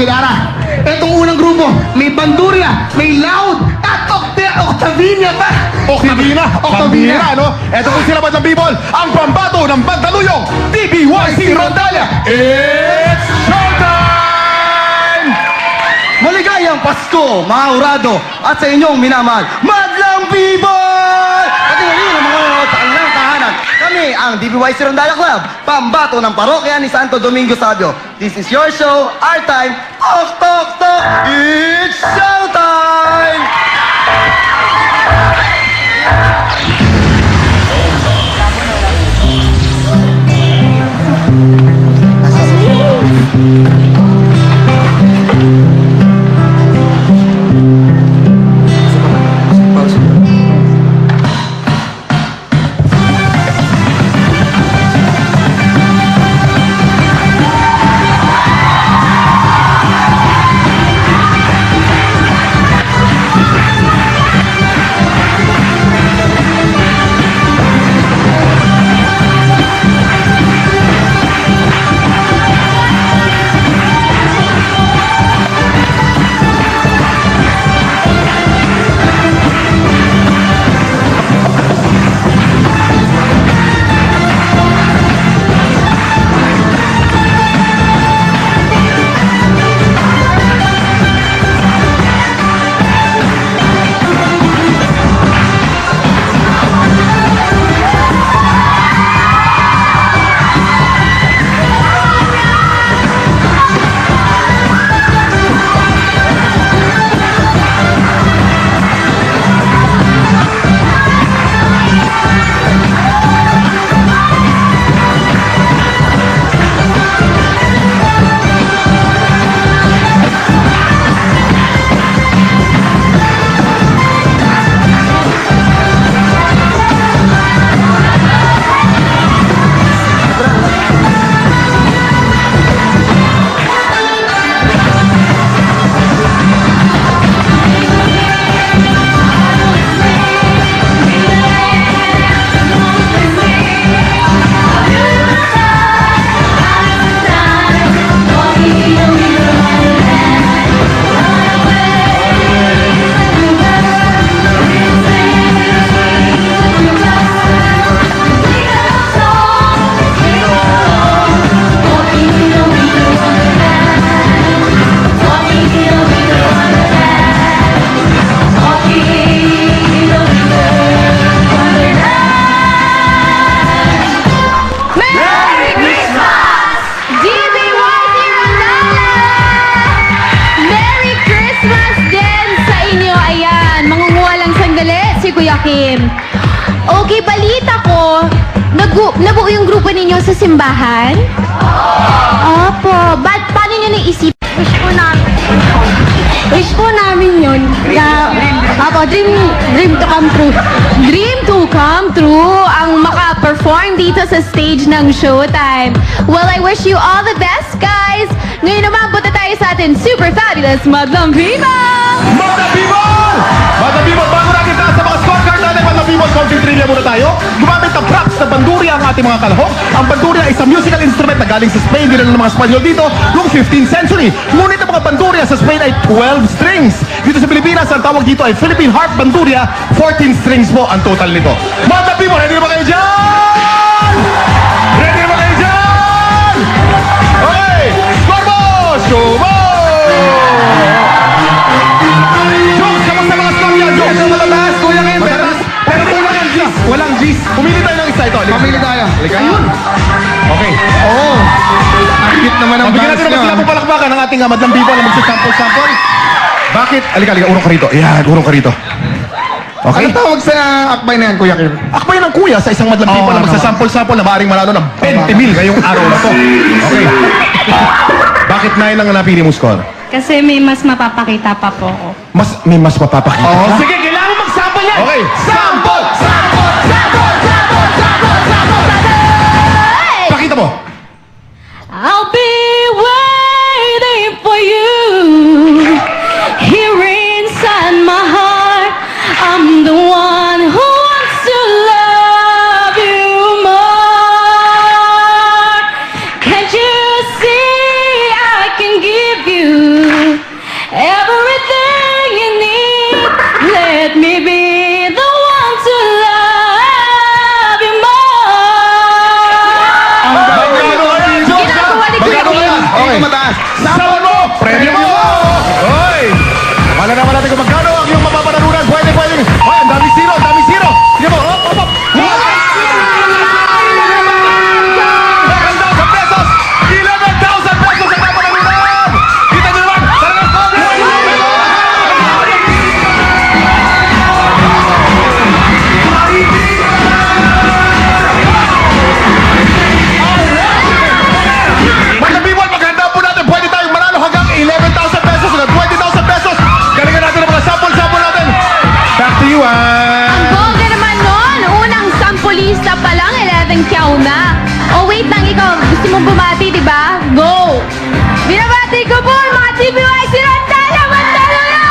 Aguilara. Itong unang grupo, may Bandurria, may Loud, at Octavina pa. Octavina, no? Ito po sila Madlang People, ang pambato ng Bandaluyong, DBYC Rondalia. It's showtime! Maligayang Pasko, mga urado, at sa inyong minamahal, Madlang People! Pati na rin ang mga nanonood sa kanilang tahanan. Kami ang DBYC Rondalia Club, pambato ng parokya ni Santo Domingo Sabio. This is your show, our time, Tok Tok Tok, it's showtime! Kuya Kim. Okay, balita ko, nabuo yung grupo ninyo sa simbahan? Opo. Paano nyo naisip? Wish po namin yun. Opo, dream to come true. Dream to come true ang maka-perform dito sa stage ng Showtime. Well, I wish you all the best, guys. Ngayon naman, punta tayo sa atin super fabulous Madlang People! Madlang People! Madlang People, bago natin taas sa mga scorecard natin, Madlang People, counting trivia muna tayo. Gumamit ng props na bandurria ang ating mga kalahok. Ang bandurria ay isang musical instrument na galing sa Spain, dinala ng mga Espanyol dito noong 15th century. Ngunit ang mga bandurria sa Spain ay 12 strings. Dito sa Pilipinas, ang tawag dito ay Philippine Harp Bandurria, 14 strings po ang total nito. Madlang People, ready na ba kayo dyan? Ready na ba kayo dyan? Okay, score mo! Show mo! Jokes, kamusta mga score niya? Jokes, matatas, kuya ngayon, pero kulang ang G's. Walang G's. Pumili tayo ng isa ito. Pamili tayo. Halika yun. Okay. Oo. Ang cute naman ang Bigyan bangs natin nyo. ng magsilapong palakpakan ng ating Madlang People na magsasample-sample. Bakit? Halika, urong ka rito. Yan, urong ka rito. Okay? Ano tawag sa akbay na yan, Kuya Kim? Akbay ng kuya sa isang Madlang People na magsasample-sample na maaaring manalo ng 20,000 ngayong araw na to. Okay. Bakit 9 ang napili mo score? Kasi may mas mapapakita pa po ako. May mas mapapakita. Oo. Sige, kailangan mag-sample yan! Okay. Sample! Sample! Sample! Sample! Sample! Sample! Pakita mo. I'll be waiting for you here inside my heart. I'm the one who wants to love you more. Can't you see I can give you Populista pa lang, 11 kyaw na. Oh, wait lang, ikaw. Gusto mong bumati, di ba? Go! Binabati ko po ang mga TBY Sirandala, Mandalo na!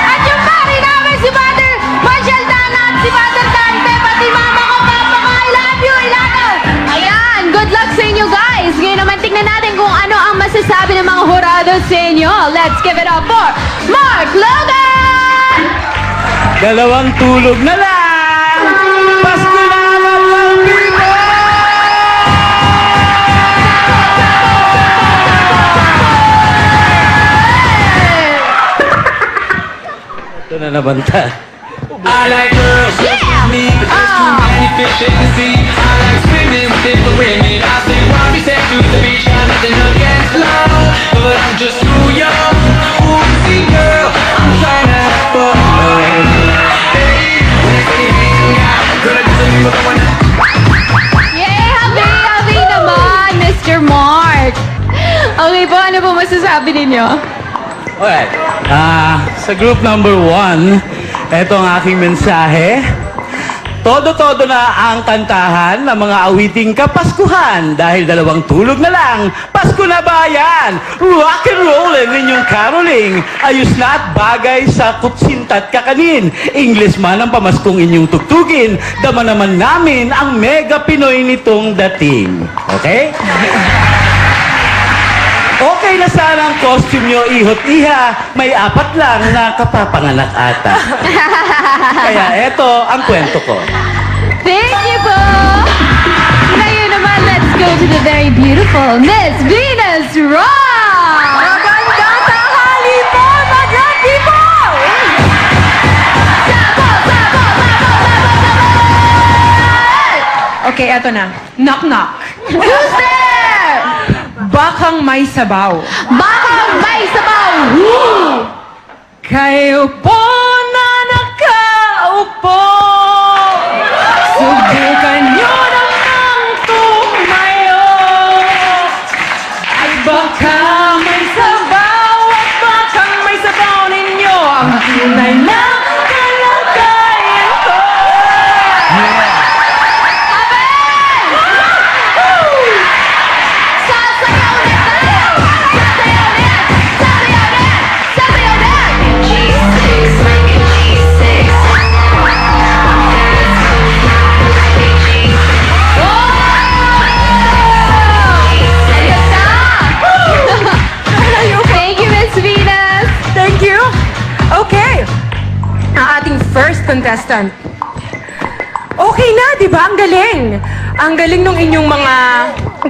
At yung pari namin si Father Marshall Dana at si Father Dante, pati mama ko, papa ko, I love you, I love you! Ayan, good luck sa inyo guys! Ngayon naman tingnan natin kung ano ang masasabi ng mga hurado sa inyo. Let's give it up for Mark Logan! Dalawang tulog na lang! Pasko na Madlang People! Ito na nabanta. I like girls Yeah! with me, but there's too many fish in the sea. I like swimming with different women. I say, why we take to the beach? Got nothing against love, but I'm just too young. Ooh, see, girl, I'm trying to have fun. Hey, let's get hang out. Girl, I just need one. Yay! Happy naman, Mr. Mark! Okay po, ano po masasabi ninyo? Alright. Sa group number 1, ito ang aking mensahe. Todo-todo na ang kantahan ng mga awiting kapaskuhan dahil dalawang tulog na lang. Pasko na bayan! Rock and rollin' ninyong caroling. Ayos na at bagay sa kutsinta at kakanin. English man ang pamaskong inyong tugtugin. Dama naman namin ang mega Pinoy nitong dating. Okay? Okay na sana ang costume nyo, ihot-iha. May 4 lang na kapapanganak ata. Kaya eto ang kwento ko. Thank you po! Ngayon naman, let's go to the very beautiful Miss Venus Rock! Magandang tanghali po, Madlang People! Okay, eto na. Knock, knock. Who's there? Bakang may sabaw. Bakang may sabaw! Kayo po na nakaupo. Subukan nyo namang tumayo. At baka may sabaw at bakang may sabaw ninyo. Ang tunay na kalagayan ko. Sasayaw na tayo! Sasayaw na! Sasayaw na! Sasayaw na! Ayos na! Thank you, Miss Venus! Thank you. Okay. Ang ating first contestant. Okay na, di ba? Ang galing. Ang galing nung inyong mga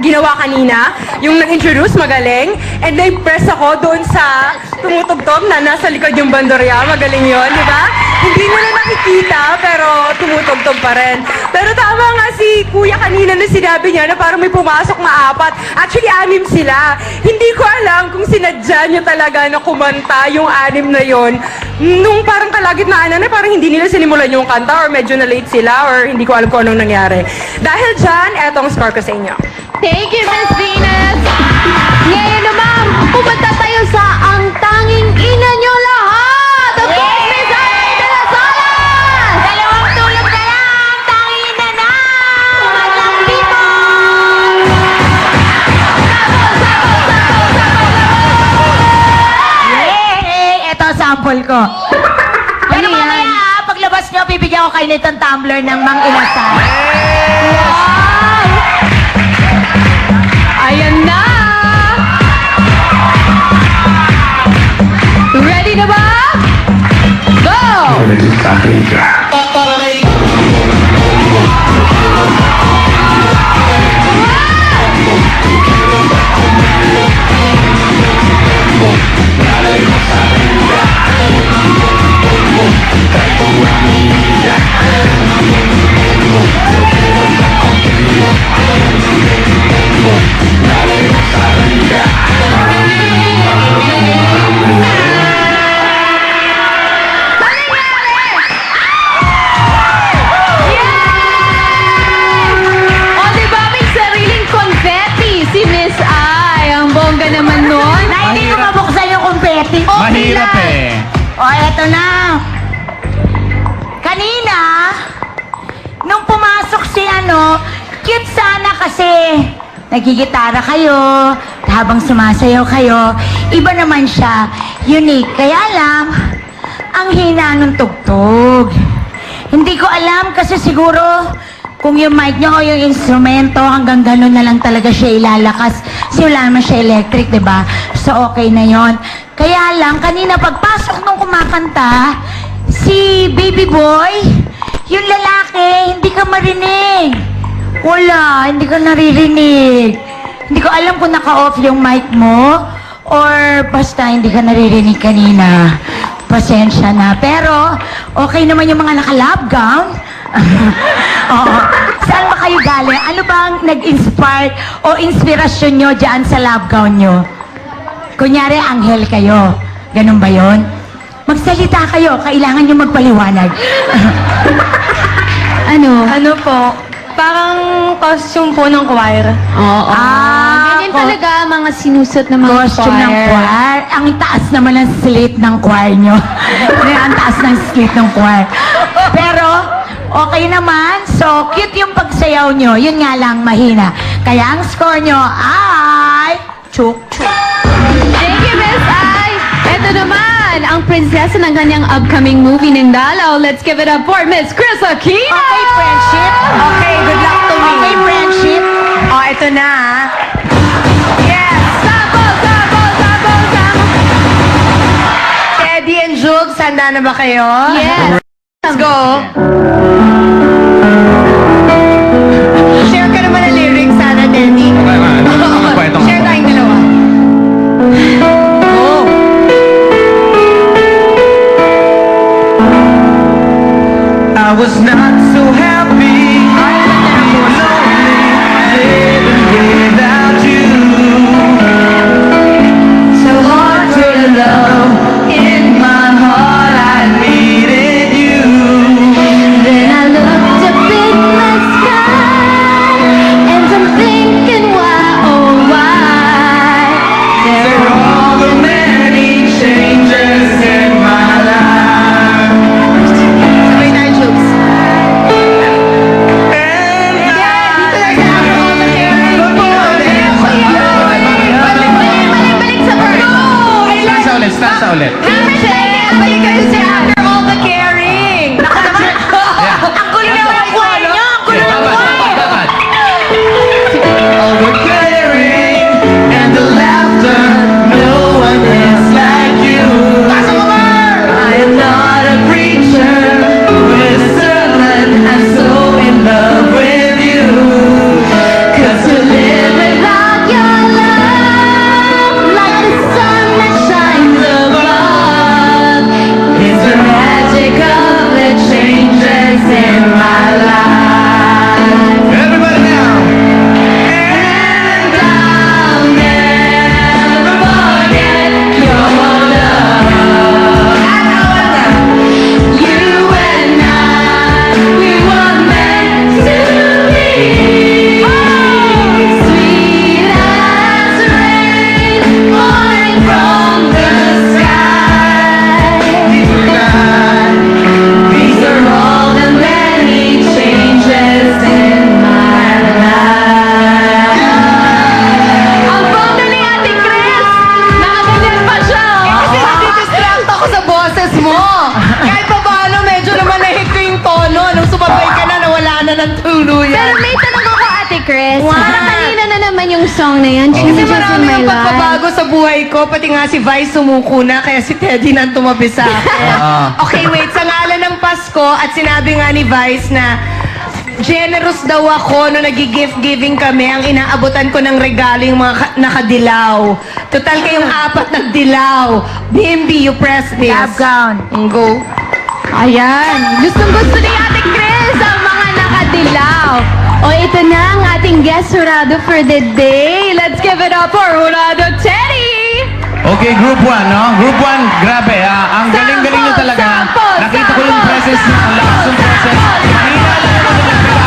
ginawa kanina. Yung nag-introduce, magaling. And na-impress ako doon sa tumutugtog na nasa likod yung bandurya. Magaling yon, di ba? Hindi mo na nakikita, pero tumutugtog pa rin. Pero tama nga si Kuya kanina na sinabi niya na parang may pumasok na 4. Actually, 6 sila. Hindi ko alam kung sinadya niyo talaga na kumanta yung 6 na yon. Nung parang kalagitnaan na parang hindi nila sinimulan yung kanta or medyo na late sila or hindi ko alam kung anong nangyari. Dahil dyan, etong score ko sa inyo. Thank you, Miss Venus! Ngayon naman, pumunta tayo sa ang tanging ina nyo lahat! Of course, Miss Irene de las Alas! Dalawang tulog na lang! Tanging ina na! Madlang People! Yay! Ito sample ko. Pero Ano yan? mamaya, paglabas nyo, bibigyan ko kayo nitong tumbler ng Mang Inasal. Wow! Ayan na! Ready na ba? Go! O, diba may sariling confetti si Miss Ai. Ang bongga naman nun. Na hindi ko mabuksan yung kumpeti. Mahirap eh. O, eto na. Kanina, nung pumasok si cute sana kasi nagigitara kayo, habang sumasayaw kayo. Iba naman siya, unique. Kaya lang, ang hina ng tugtog. Hindi ko alam kasi siguro kung yung mic nyo o yung instrumento, hanggang gano'n na lang talaga siya ilalakas. Kasi wala naman siya electric, di ba? So, okay na yon. Kaya lang, kanina pagpasok nung kumakanta, si baby boy, yung lalaki, hindi ka marinig. Wala, hindi ka naririnig. Hindi ko alam kung naka-off yung mic mo or basta hindi ka naririnig kanina. Pasensya na. Pero, okay naman yung mga naka-lab gown. Oo. Saan ba kayo galing? Ano bang nag-inspire o inspirasyon nyo dyan sa lab gown nyo? Kunyari, anghel kayo. Ganun ba yon? Magsalita kayo. Kailangan nyo magpaliwanag. Ano po? Parang costume po ng choir. Oo. Ganyan talaga ang mga sinusot ng mga Costume ng choir. Ang taas naman ng slate ng choir nyo. Ang taas ng slate ng choir. Pero, okay naman. So, cute yung pagsayaw nyo. Yun nga lang, mahina. Kaya ang score nyo ay... Chuk. Thank you, Miss Ai. Ito naman, ang prinsesa ng kanyang upcoming movie ng Dalaw. Let's give it up for Miss Chris Aquino! Okay, friendship. Okay, good luck to me. Okay, friendship. Oh, ito na. Yes! Sabog, sabog, sabog, sabog! Teddy and Jules, handa na ba kayo? Yes! Let's go. Share ka naman ng lyrics sana, Teddy. Share tayong dalawa. Go. I was not so happy, lonely, living without you. So hard to love, in my heart I needed you. Then I looked up in the sky, and I'm thinking why, oh why? There are all the many changes in my life. Sabay tayo, Jules. Balik sa verse! Stanza ulit. Balik kayo sa After All the Caring. Naku naman. Ang gulo naman ng choir nyo. Ang gulo ng choir. All the caring and the laughter, no one is like you. I am not a preacher, with a sermon, I'm so in love with you. 'Cause to live Without your love, like the sun that shines above, is the magic of the changes in my life. Everybody now. And I'll never forget your love. You and I, we were meant to be. sweet as rain pouring from the sky. These are all the many changes in my life. Ang bongga ni Ate Chris! Nakaganyan pa siya! Kasi nadidistract ako sa boses mo. Kahit pa paano, medyo naman nahit ko yung tono. Nung sumabay ka na, nawala na ng tuluyan. Pero may tanong ako, Ate Chris. Parang kanina na naman yung song na yan, Kasi Changes in marami My yung Life. pagbabago sa buhay ko. Pati nga si Vice sumuko na, kaya si Teddy nang tumabi sa akin. Okay, wait. Sa ngalan ng Pasko, at sinabi nga ni Vice na generous daw ako nung nag-gift giving kami. Ang inaabutan ko ng regalo yung mga nakadilaw. Total kayong apat nagdilaw. BMB, you press this. Lab gown. Go. Ayan. Gustong-gusto ni Ate Chris ang mga nakadilaw. O ito na ang ating guest jurado for the day. Let's give it up for Jurado Teddy! Okay, Group 1, no? Group 1, grabe, ang galing-galing nyo talaga. Sample, Nakita ko yung sample, presence nyo, ang lakas ng presence. Mahina lang naman nila, pero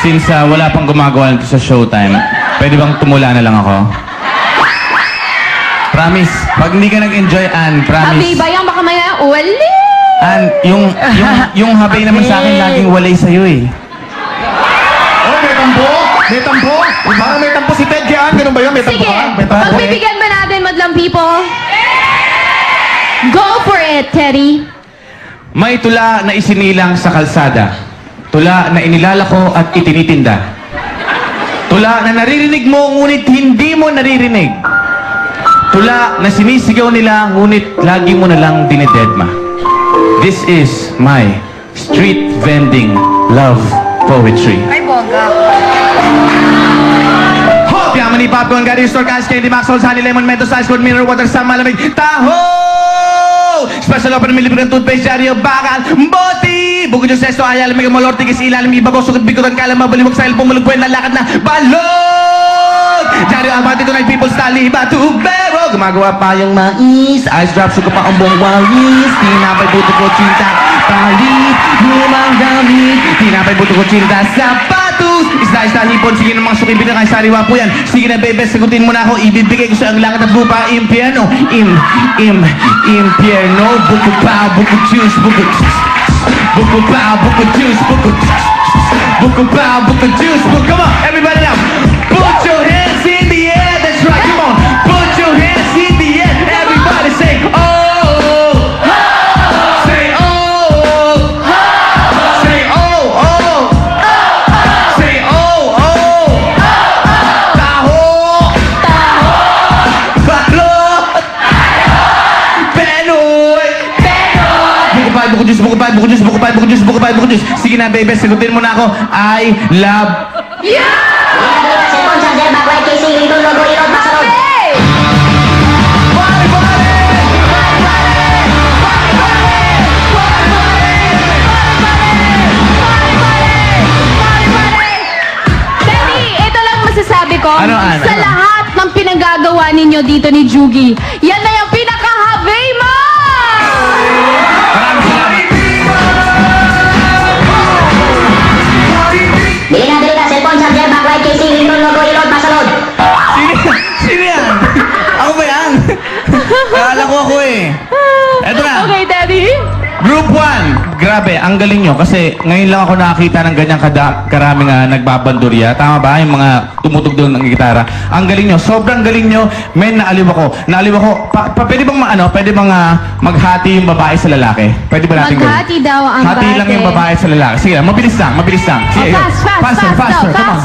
since wala pang gumagawa nito sa showtime, pwede bang tumula na lang ako? Promise, pag hindi ka nag-enjoy, Ann, promise. Abi, bayang baka maya, wali! Ann, yung habay naman sa akin, laging walay sa'yo eh. tampo? May tampo? Parang may tampo si Ted Gian. Ganun ba yun? May tampo Sige, ka? May tampo? pagbibigyan ba natin, madlang people? Go for it, Teddy. May tula na isinilang sa kalsada. Tula na inilalako at itinitinda. Tula na naririnig mo ngunit hindi mo naririnig. Tula na sinisigaw nila ngunit lagi mo nalang dinededma. This is my street vending love poetry. Hop! Yaman ni Popcorn, Gary Store, Cash Candy, Maxwell, Honey Lemon, Mentos, Ice Cold, Mineral Water, sa malamig, Taho! Special offer ng milibre ng toothpaste, Diaryo, Bakal, Boti! Bukod yung sesto, ayala, may malor, tigis, ilalim, ibabaw, sugat, bikutan, kala, mabaliwag, sa ilpong, malugpuin, lalakad na, balot! Diaryo, Abante, Tunay, People's Tali, Batubero! Gumagawa pa yung mais, ice drop, suka pa ang buong walis, tinapay, buto ko, cinta, palit, lumang gamit, tinapay, buto ko, cinta, sapatos, isla, hipon, sige ng mga sukibin na kay sariwa po yan, sige na, bebe, sagutin mo na ako, ibibigay ko sa ang langit at lupa, impyerno, impyerno, buko pa, buko juice, buko pa, buko juice, buko pa, buko juice, come on, everybody now, put your hands in the air, that's right, come on, put your hands in the air, everybody say, oh, say, oh, say, oh, say, oh, taho, balot, Penoy! Buko juice, buko buko juice, buko buko juice, buko buko juice. Sige na, baby, sagutin mo na ako. I love... Teddy, ito lang masasabi ko. Ano, Ann? Sa Ano? lahat ng pinagagawa ninyo dito ni Jugi, yan na yung pinaka-happy mo! Maraming salamat. Bili na, cellphone, charger, backlight, casing, ringtone, logo, ilog, pasalod. Sino yan? Ako ba yan? Akala ko ako eh. Eto na. Okay, Teddy. Group 1. Grabe, ang galing nyo. Kasi ngayon lang ako nakakita ng ganyang karaming nagbabandurya. Tama ba? Yung mga tumutugtog ng gitara. Ang galing nyo. Sobrang galing nyo. Men, naaliw ako. Naaliw ako. Pwede bang pwede bang maghati yung babae sa lalaki? Pwede ba natin Maghati daw ang Hati lang bate. yung babae sa lalaki. Sige lang, mabilis lang, mabilis lang. Sige, Oh, fast. faster. Come on,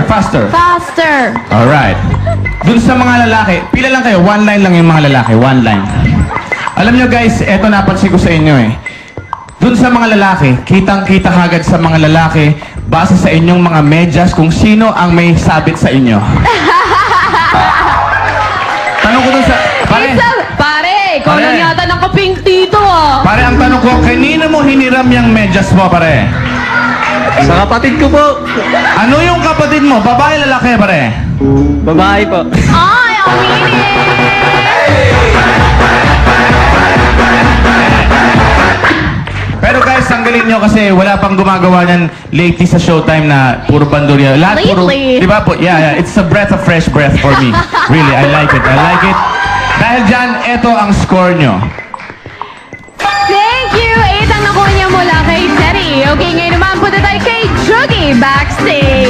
faster. Alright. Dun sa mga lalaki, pila lang kayo, one line lang yung mga lalaki, one line. Alam nyo guys, eto napansin ko sa inyo eh. Dun sa mga lalaki, kitang-kita kagad sa mga lalaki, base sa inyong mga medyas kung sino ang may sabit sa inyo. Tanong ko dun sa... Pare, ikaw Pare. lang yata nakapink dito ah. Pare, ang tanong ko, kanino mo hiniram yung medyas mo, pare? Sa kapatid ko po. Ano yung kapatid mo? Babae, lalaki, pare? Babae po. Ay, aminin! Pero guys, ang galing nyo kasi wala pang gumagawa niyan lately sa Showtime na puro bandurya. Lahat puro, Lately? di ba po? Yeah, it's a breath of fresh breath for me. Really, I like it. Dahil dyan, eto ang score nyo. Thank you! 8 ang nakuha niya mula kay Teddy. Okay, ngayon naman punta tayo kay Jugi backstage.